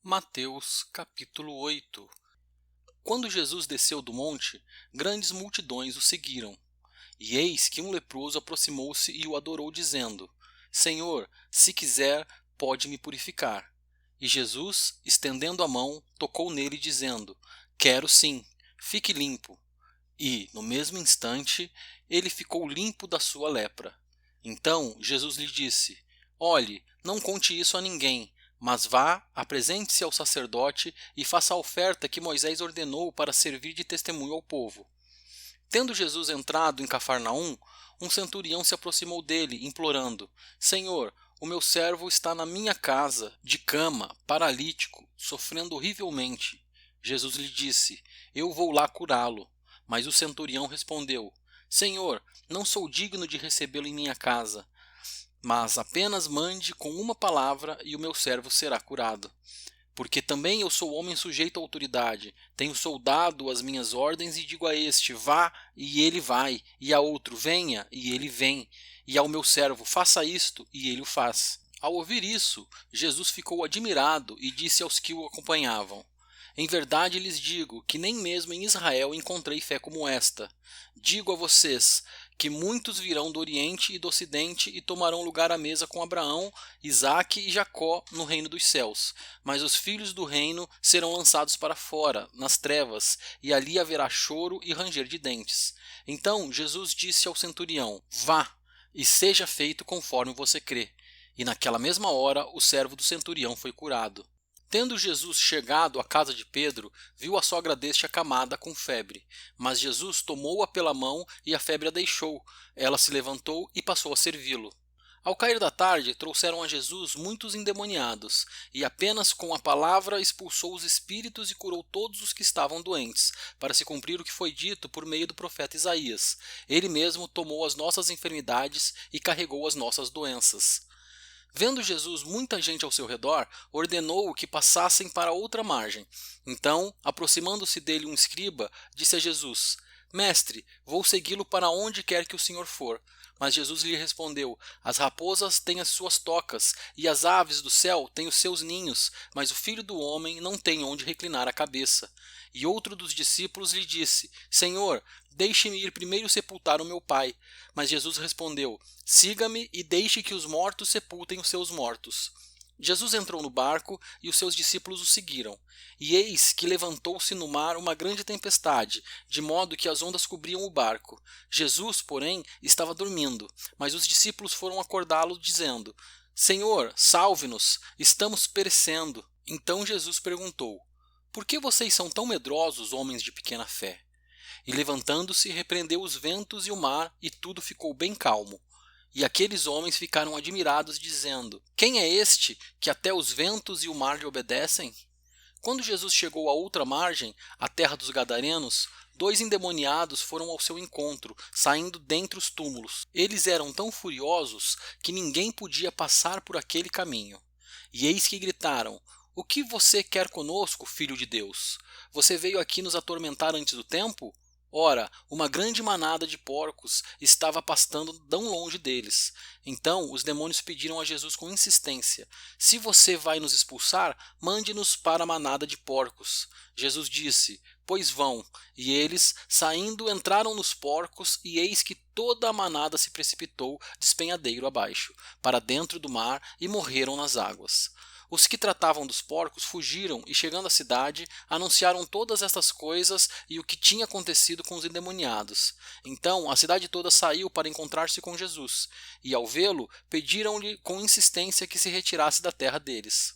Mateus capítulo 8. Quando Jesus desceu do monte, grandes multidões o seguiram. E eis que um leproso aproximou-se e o adorou, dizendo: Senhor, se quiser, pode me purificar. E Jesus, estendendo a mão, tocou nele, dizendo: Quero sim, fique limpo. E, no mesmo instante, ele ficou limpo da sua lepra. Então Jesus lhe disse: Olhe, não conte isso a ninguém, mas vá, apresente-se ao sacerdote e faça a oferta que Moisés ordenou para servir de testemunho ao povo. Tendo Jesus entrado em Cafarnaum, um centurião se aproximou dele, implorando: Senhor, o meu servo está na minha casa, de cama, paralítico, sofrendo horrivelmente. Jesus lhe disse: Eu vou lá curá-lo. Mas o centurião respondeu: Senhor, não sou digno de recebê-lo em minha casa, mas apenas mande com uma palavra e o meu servo será curado. Porque também eu sou homem sujeito à autoridade, tenho soldado as minhas ordens e digo a este: vá, e ele vai, e a outro: venha, e ele vem, e ao meu servo: faça isto, e ele o faz. Ao ouvir isso, Jesus ficou admirado e disse aos que o acompanhavam: Em verdade lhes digo que nem mesmo em Israel encontrei fé como esta. Digo a vocês que muitos virão do Oriente e do Ocidente e tomarão lugar à mesa com Abraão, Isaque e Jacó no reino dos céus. Mas os filhos do reino serão lançados para fora, nas trevas, e ali haverá choro e ranger de dentes. Então Jesus disse ao centurião: Vá, e seja feito conforme você crê. E naquela mesma hora o servo do centurião foi curado. Tendo Jesus chegado à casa de Pedro, viu a sogra deste acamada com febre. Mas Jesus tomou-a pela mão e a febre a deixou. Ela se levantou e passou a servi-lo. Ao cair da tarde, trouxeram a Jesus muitos endemoniados, e apenas com a palavra expulsou os espíritos e curou todos os que estavam doentes, para se cumprir o que foi dito por meio do profeta Isaías. Ele mesmo tomou as nossas enfermidades e carregou as nossas doenças. Vendo Jesus muita gente ao seu redor, ordenou que passassem para outra margem. Então, aproximando-se dele um escriba, disse a Jesus: Mestre, vou segui-lo para onde quer que o Senhor for. Mas Jesus lhe respondeu: As raposas têm as suas tocas, e as aves do céu têm os seus ninhos, mas o Filho do homem não tem onde reclinar a cabeça. E outro dos discípulos lhe disse: Senhor, deixe-me ir primeiro sepultar o meu pai. Mas Jesus respondeu: Siga-me e deixe que os mortos sepultem os seus mortos. Jesus entrou no barco e os seus discípulos o seguiram. E eis que levantou-se no mar uma grande tempestade, de modo que as ondas cobriam o barco. Jesus, porém, estava dormindo, mas os discípulos foram acordá-lo, dizendo: Senhor, salve-nos, estamos perecendo. Então Jesus perguntou: Por que vocês são tão medrosos, homens de pequena fé? E levantando-se, repreendeu os ventos e o mar, e tudo ficou bem calmo. E aqueles homens ficaram admirados, dizendo: Quem é este que até os ventos e o mar lhe obedecem? Quando Jesus chegou à outra margem, a terra dos Gadarenos, 2 endemoniados foram ao seu encontro, saindo dentre os túmulos. Eles eram tão furiosos que ninguém podia passar por aquele caminho. E eis que gritaram: O que você quer conosco, Filho de Deus? Você veio aqui nos atormentar antes do tempo? Ora, uma grande manada de porcos estava pastando não longe deles. Então os demônios pediram a Jesus com insistência: Se você vai nos expulsar, mande-nos para a manada de porcos. Jesus disse: Pois vão. E eles, saindo, entraram nos porcos, e eis que toda a manada se precipitou despenhadeiro abaixo, para dentro do mar, e morreram nas águas. Os que tratavam dos porcos fugiram e, chegando à cidade, anunciaram todas estas coisas e o que tinha acontecido com os endemoniados. Então a cidade toda saiu para encontrar-se com Jesus, e ao vê-lo, pediram-lhe com insistência que se retirasse da terra deles.